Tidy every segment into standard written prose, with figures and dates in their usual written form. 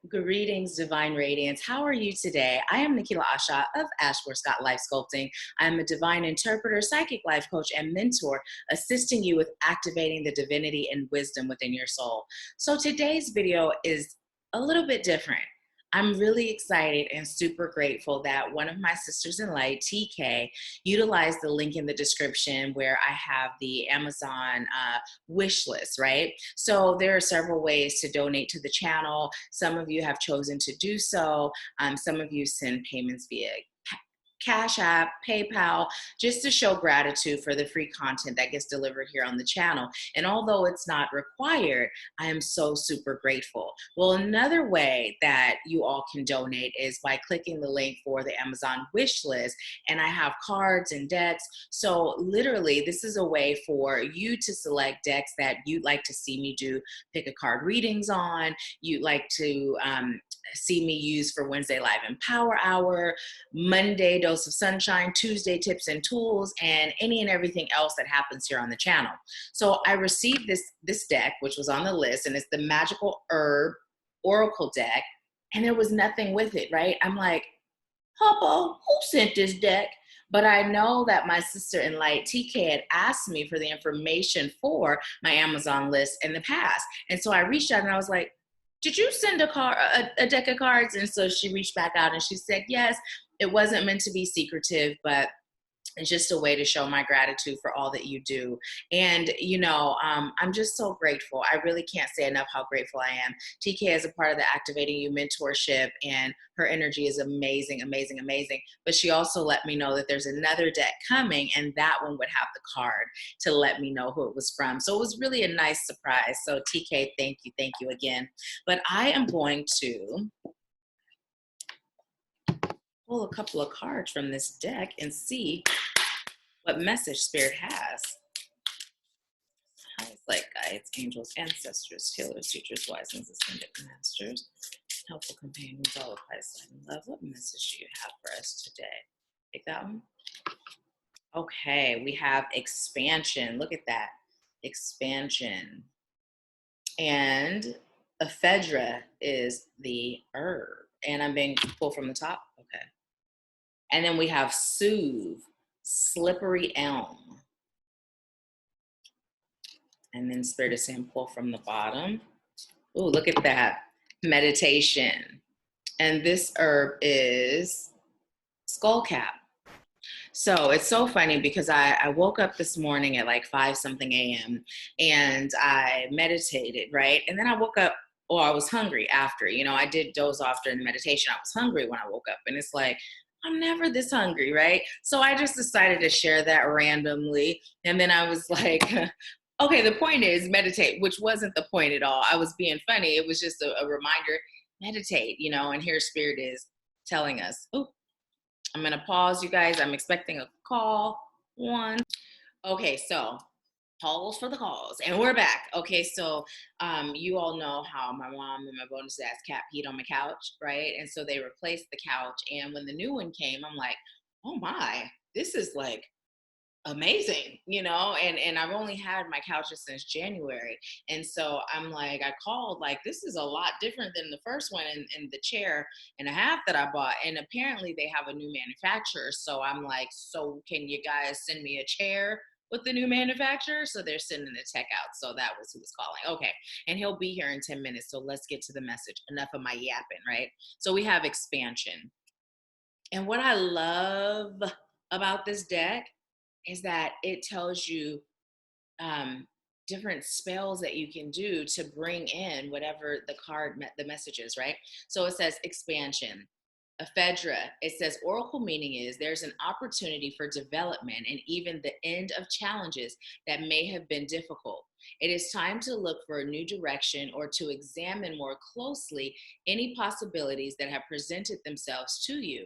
Greetings, Divine Radiance. How are you today? I am Nahkila Isha of AshworthScott Life Sculpting. I'm a divine interpreter, psychic life coach, and mentor, assisting you with activating the divinity and wisdom within your soul. So today's video is a little bit different. I'm really excited and super grateful that one of my sisters in light, TeeKay, utilized the link in the description where I have the Amazon wish list, right? So there are several ways to donate to the channel. Some of you have chosen to do so. Some of you send payments via Cashapp, PayPal, just to show gratitude for the free content that gets delivered here on the channel. And although it's not required, I am so super grateful. Well, another way that you all can donate is by clicking the link for the Amazon wish list. And I have cards and decks. So literally, this is a way for you to select decks that you'd like to see me do pick a card readings on, you'd like to see me use for Wednesday Live Empower Hour, Monday Dose of Sunshine, Tuesday Tips and Tools, and any and everything else that happens here on the channel. So I received this deck, which was on the list, and it's the Magical Herb Oracle deck, and there was nothing with it, right? I'm like, Papa, who sent this deck? But I know that my sister in light, TeeKay, had asked me for the information for my Amazon list in the past. And so I reached out and I was like, did you send a deck of cards? And so she reached back out and she said, yes, it wasn't meant to be secretive, but it's just a way to show my gratitude for all that you do. And, you know, I'm just so grateful. I really can't say enough how grateful I am. TeeKay is a part of the Activating You mentorship, and her energy is amazing, amazing, amazing. But she also let me know that there's another deck coming, and that one would have the card to let me know who it was from. So it was really a nice surprise. So TeeKay, thank you again. But I am going to pull a couple of cards from this deck and see what message Spirit has. Highest light guides, angels, ancestors, healers, teachers, wise ones, ascended masters, helpful companions, all of Christ and love. What message do you have for us today? Take that one. Okay, we have expansion. Look at that. Expansion. And ephedra is the herb. And I'm being pulled from the top. Okay. And then we have soothe, slippery elm. And then Spirit is saying pull from the bottom. Ooh, look at that. Meditation. And this herb is skullcap. So it's so funny because I woke up this morning at like 5-something a.m. and I meditated, right? And then I woke up, I was hungry after. You know, I did doze off during the meditation. I was hungry when I woke up. And it's like, I'm never this hungry, right? So I just decided to share that randomly. And then I was like, okay, the point is meditate, which wasn't the point at all. I was being funny. It was just a reminder, meditate, you know, and here Spirit is telling us. Oh, I'm going to pause, you guys. I'm expecting a call. One. Okay, so pause for the calls. And we're back. Okay, so you all know how my mom and my bonus ass cat peed on my couch, right? And so they replaced the couch. And when the new one came, I'm like, oh my, this is like amazing, you know, and I've only had my couches since January. And so I'm like, I called, like, this is a lot different than the first one and the chair and a half that I bought. And apparently they have a new manufacturer. So I'm like, so can you guys send me a chair with the new manufacturer? So they're sending the tech out. So that was who was calling. Okay. And he'll be here in 10 minutes. So let's get to the message. Enough of my yapping, right? So we have expansion. And what I love about this deck is that it tells you different spells that you can do to bring in whatever the card, the message is, right? So it says expansion. Ephedra, it says oracle meaning is there's an opportunity for development and even the end of challenges that may have been difficult. It is time to look for a new direction or to examine more closely any possibilities that have presented themselves to you.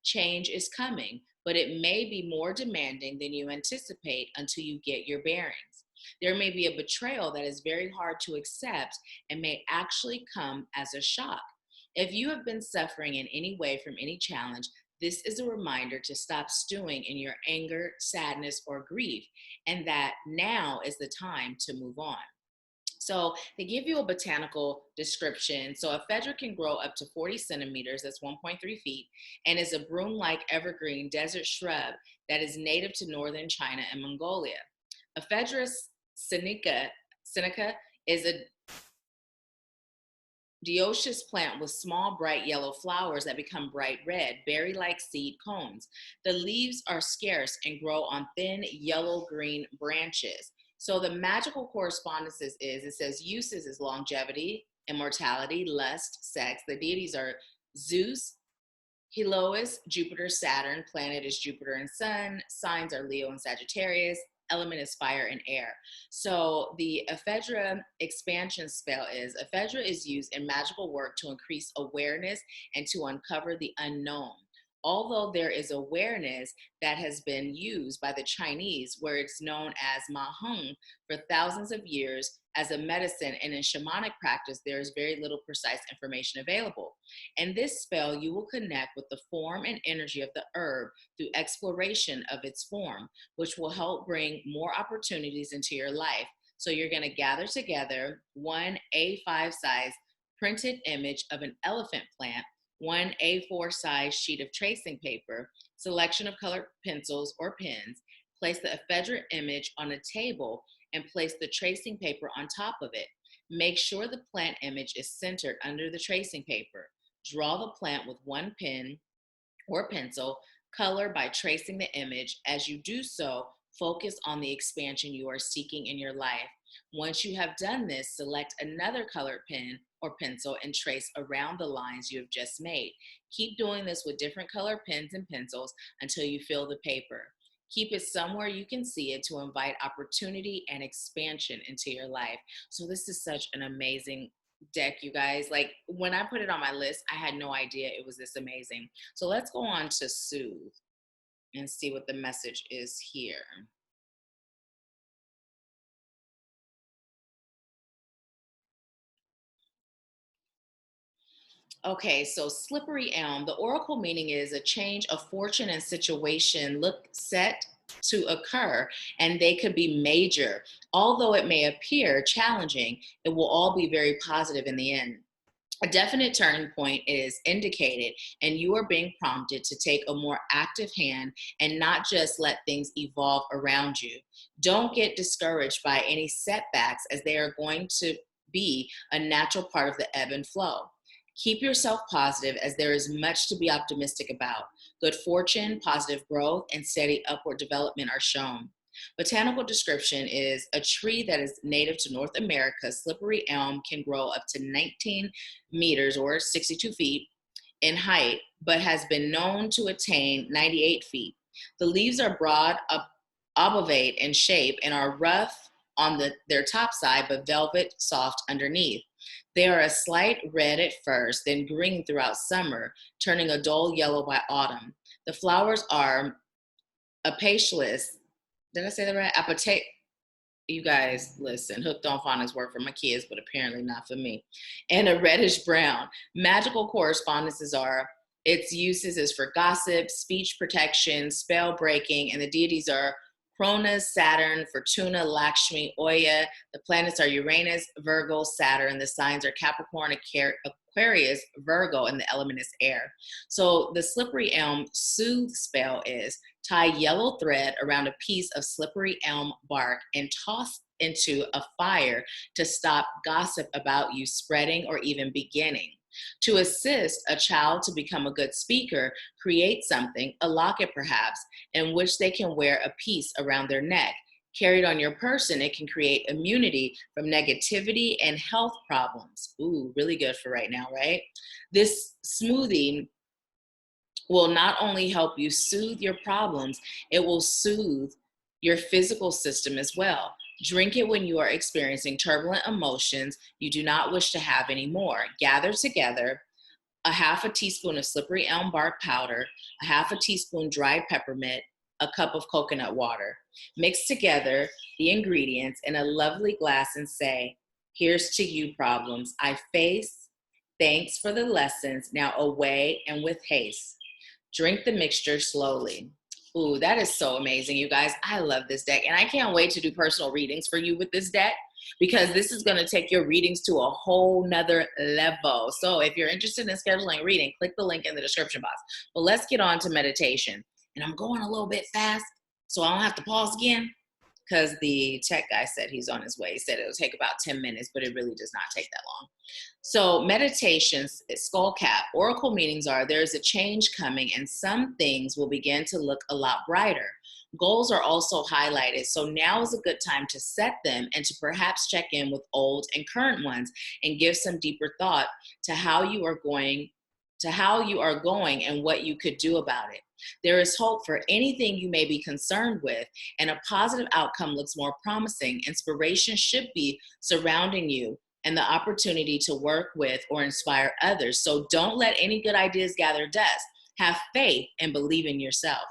Change is coming, but it may be more demanding than you anticipate until you get your bearings. There may be a betrayal that is very hard to accept and may actually come as a shock. If you have been suffering in any way from any challenge, this is a reminder to stop stewing in your anger, sadness, or grief, and that now is the time to move on. So they give you a botanical description. So ephedra can grow up to 40 centimeters, that's 1.3 feet, and is a broom-like evergreen desert shrub that is native to northern China and Mongolia. Ephedra sinica is a dioecious plant with small, bright yellow flowers that become bright red, berry-like seed cones. The leaves are scarce and grow on thin yellow-green branches. So the magical correspondences is, it says uses is longevity, immortality, lust, sex. The deities are Zeus, Helois, Jupiter, Saturn. Planet is Jupiter and Sun. Signs are Leo and Sagittarius. Element is fire and air. So the ephedra expansion spell is ephedra is used in magical work to increase awareness and to uncover the unknown. Although there is awareness that has been used by the Chinese, where it's known as maheng for thousands of years as a medicine, and in shamanic practice, there is very little precise information available. In this spell, you will connect with the form and energy of the herb through exploration of its form, which will help bring more opportunities into your life. So you're going to gather together one A5 size printed image of an elephant plant, one A4 size sheet of tracing paper, selection of colored pencils or pens, place the ephedra image on a table and place the tracing paper on top of it. Make sure the plant image is centered under the tracing paper. Draw the plant with one pen or pencil, color by tracing the image. As you do so, focus on the expansion you are seeking in your life. Once you have done this, select another colored pen or pencil and trace around the lines you have just made. Keep doing this with different colored pens and pencils until you fill the paper. Keep it somewhere you can see it to invite opportunity and expansion into your life. So this is such an amazing deck, you guys. Like when I put it on my list, I had no idea it was this amazing. So let's go on to Soothe and see what the message is here. Okay, so slippery elm. The oracle meaning is a change of fortune and situation look set to occur, and they could be major. Although it may appear challenging, it will all be very positive in the end. A definite turning point is indicated, and you are being prompted to take a more active hand and not just let things evolve around you. Don't get discouraged by any setbacks, as they are going to be a natural part of the ebb and flow. Keep yourself positive, as there is much to be optimistic about. Good fortune, positive growth, and steady upward development are shown. Botanical description is a tree that is native to North America. Slippery elm can grow up to 19 meters or 62 feet in height, but has been known to attain 98 feet. The leaves are broad, obovate in shape, and are rough on their top side, but velvet soft underneath. They are a slight red at first, then green throughout summer, turning a dull yellow by autumn. The flowers are apacious. Did I say that right? You guys, listen, hooked on phonics work for my kids, but apparently not for me. And a reddish brown. Magical correspondences are, its uses is for gossip, speech protection, spell breaking, and the deities are Cronus, Saturn, Fortuna, Lakshmi, Oya. The planets are Uranus, Virgo, Saturn. The signs are Capricorn, Aquarius, Virgo, and the element is air. So the slippery elm soothe spell is tie yellow thread around a piece of slippery elm bark and toss into a fire to stop gossip about you spreading or even beginning. To assist a child to become a good speaker, create something, a locket perhaps, in which they can wear a piece around their neck. Carried on your person, it can create immunity from negativity and health problems. Ooh, really good for right now, right? This smoothie will not only help you soothe your problems, it will soothe your physical system as well. Drink it when you are experiencing turbulent emotions you do not wish to have anymore. Gather together a half a teaspoon of slippery elm bark powder, a half a teaspoon dried peppermint, a cup of coconut water. Mix together the ingredients in a lovely glass and say, here's to you problems I face. Thanks for the lessons. Now away and with haste. Drink the mixture slowly. Ooh, that is so amazing, you guys. I love this deck, and I can't wait to do personal readings for you with this deck. because this is going to take your readings to a whole nother level. So if you're interested in scheduling a reading, click the link in the description box. But let's get on to meditation. And I'm going a little bit fast, so I don't have to pause again, because the tech guy said he's on his way. He said it'll take about 10 minutes, but it really does not take that long. So meditations, skull cap, oracle meanings are there's a change coming and some things will begin to look a lot brighter. Goals are also highlighted. So now is a good time to set them and to perhaps check in with old and current ones and give some deeper thought to how you are going and what you could do about it. There is hope for anything you may be concerned with, and a positive outcome looks more promising. Inspiration should be surrounding you and the opportunity to work with or inspire others. So don't let any good ideas gather dust. Have faith and believe in yourself.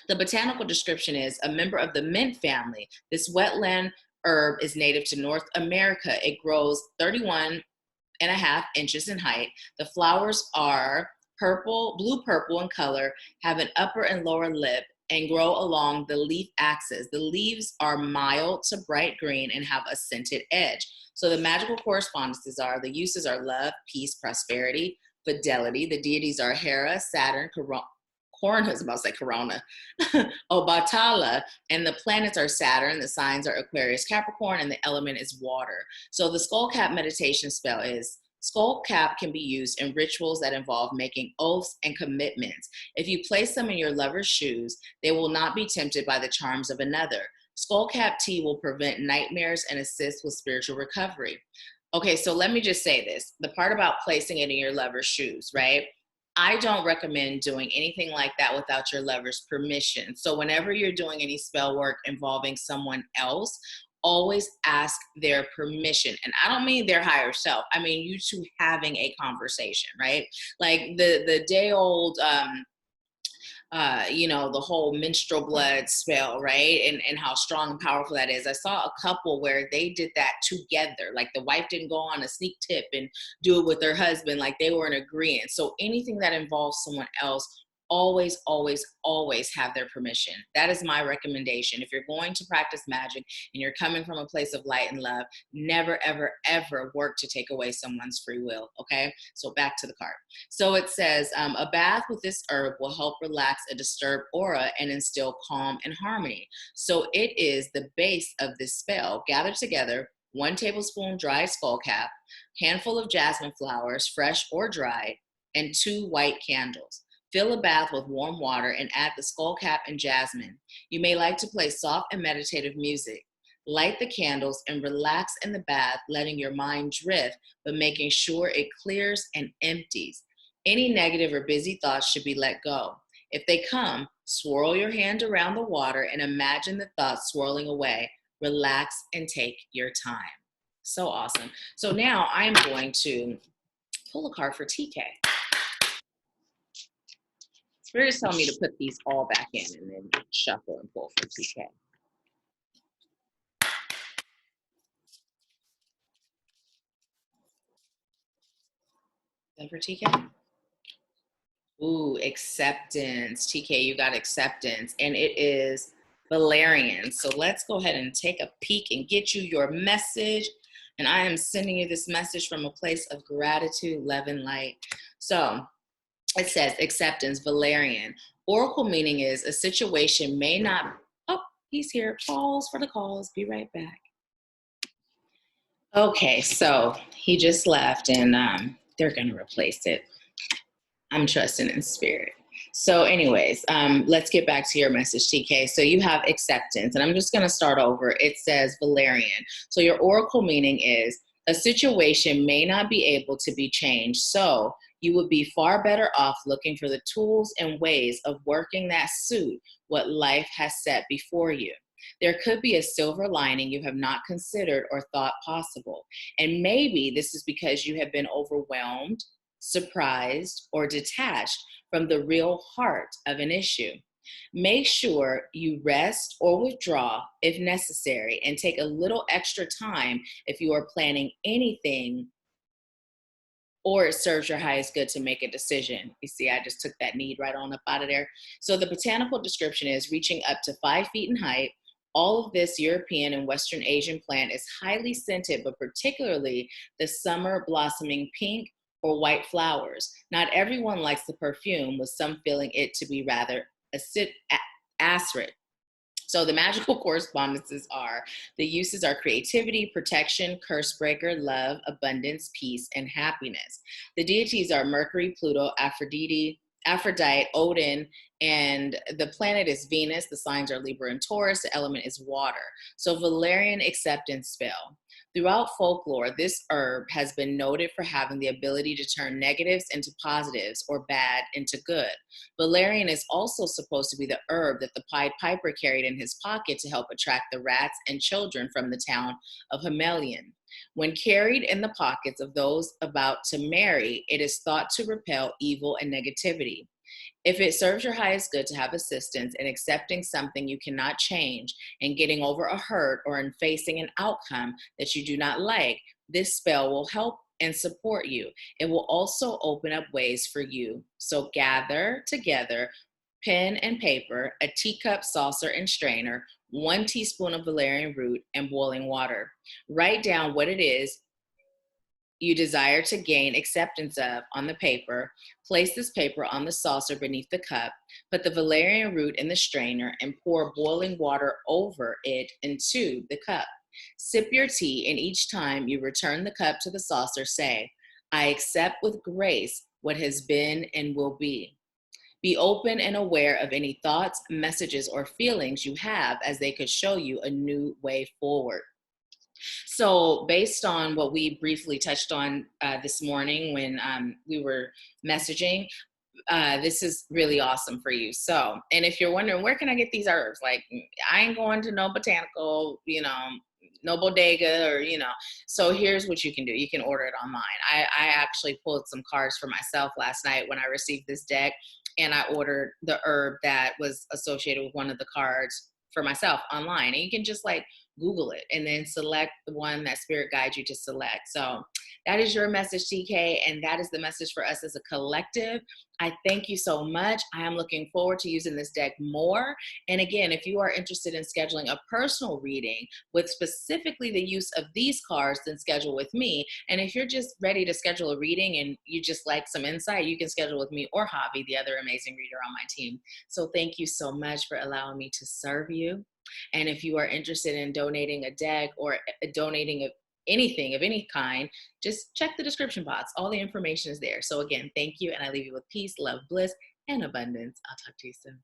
The botanical description is a member of the mint family. This wetland herb is native to North America. It grows 31.5 inches in height. The flowers are blue-purple in color, have an upper and lower lip, and grow along the leaf axis. The leaves are mild to bright green and have a scented edge. So the magical correspondences are, the uses are love, peace, prosperity, fidelity. The deities are Hera, Saturn, Corona, Obatala, and the planets are Saturn, the signs are Aquarius, Capricorn, and the element is water. So the skull cap meditation spell is, skull cap can be used in rituals that involve making oaths and commitments. If you place them in your lover's shoes, they will not be tempted by the charms of another. Skull cap tea will prevent nightmares and assist with spiritual recovery. Okay, so let me just say this. The part about placing it in your lover's shoes, right? I don't recommend doing anything like that without your lover's permission. So whenever you're doing any spell work involving someone else, always ask their permission. And I don't mean their higher self. I mean you two having a conversation, right? Like the day old, the whole menstrual blood spell, right? And how strong and powerful that is. I saw a couple where they did that together. Like the wife didn't go on a sneak tip and do it with her husband. Like they were in agreement. So anything that involves someone else, always, always, always have their permission. That is my recommendation. If you're going to practice magic and you're coming from a place of light and love, never, ever, ever work to take away someone's free will, okay? So back to the card. So it says, a bath with this herb will help relax a disturbed aura and instill calm and harmony. So it is the base of this spell. Gather together 1 tablespoon dried skull cap, handful of jasmine flowers, fresh or dried, and 2 white candles. Fill a bath with warm water and add the skull cap and jasmine. You may like to play soft and meditative music. Light the candles and relax in the bath, letting your mind drift, but making sure it clears and empties. Any negative or busy thoughts should be let go. If they come, swirl your hand around the water and imagine the thoughts swirling away. Relax and take your time. So awesome. So now I'm going to pull a card for TeeKay. Spirit's telling me to put these all back in and then shuffle and pull for TeeKay. Is that for TeeKay? Ooh, acceptance. TeeKay, you got acceptance. And it is Valerian. So let's go ahead and take a peek and get you your message. And I am sending you this message from a place of gratitude, love, and light. So it says acceptance, Valerian. Oracle meaning is a situation may not, oh, he's here. Pause for the calls. Be right back. Okay, so he just left and they're going to replace it. I'm trusting in spirit. So anyways, let's get back to your message, TeeKay. So you have acceptance, and I'm just going to start over. It says Valerian. So your oracle meaning is a situation may not be able to be changed. So you would be far better off looking for the tools and ways of working that suit what life has set before you. There could be a silver lining you have not considered or thought possible. And maybe this is because you have been overwhelmed, surprised, or detached from the real heart of an issue. Make sure you rest or withdraw if necessary and take a little extra time if you are planning anything or it serves your highest good to make a decision. You see, I just took that need right on up out of there. So the botanical description is reaching up to 5 feet in height, All of this European and Western Asian plant is highly scented, but particularly the summer blossoming pink or white flowers. Not everyone likes the perfume, with some feeling it to be rather acid. So the magical correspondences are, the uses are creativity, protection, curse breaker, love, abundance, peace, and happiness. The deities are Mercury, Pluto, Aphrodite, Odin, and the planet is Venus. The signs are Libra and Taurus. The element is water. So Valerian acceptance spell. Throughout folklore, this herb has been noted for having the ability to turn negatives into positives or bad into good. Valerian is also supposed to be the herb that the Pied Piper carried in his pocket to help attract the rats and children from the town of Himelian. When carried in the pockets of those about to marry, it is thought to repel evil and negativity. If it serves your highest good to have assistance in accepting something you cannot change and getting over a hurt or in facing an outcome that you do not like, this spell will help and support you. It will also open up ways for you. So gather together pen and paper, a teacup, saucer, and strainer, 1 teaspoon of valerian root, and boiling water. Write down what it is you desire to gain acceptance of on the paper. Place this paper on the saucer beneath the cup, put the valerian root in the strainer, and pour boiling water over it into the cup. Sip your tea, and each time you return the cup to the saucer, say, I accept with grace what has been and will be. Be open and aware of any thoughts, messages, or feelings you have, as they could show you a new way forward. So based on what we briefly touched on this morning when we were messaging, this is really awesome for you. So, and if you're wondering, where can I get these herbs? Like, I ain't going to no botanical, no bodega or, so here's what you can do. You can order it online. I actually pulled some cards for myself last night when I received this deck, and I ordered the herb that was associated with one of the cards for myself online. And you can just Google it and then select the one that spirit guides you to select. So that is your message, TeeKay, and that is the message for us as a collective. I thank you so much. I am looking forward to using this deck more. And again, if you are interested in scheduling a personal reading with specifically the use of these cards, then schedule with me. And if you're just ready to schedule a reading and you just like some insight, you can schedule with me or Javi, the other amazing reader on my team. So thank you so much for allowing me to serve you. And if you are interested in donating a deck or donating anything of any kind, just check the description box. All the information is there. So again, thank you. And I leave you with peace, love, bliss, and abundance. I'll talk to you soon.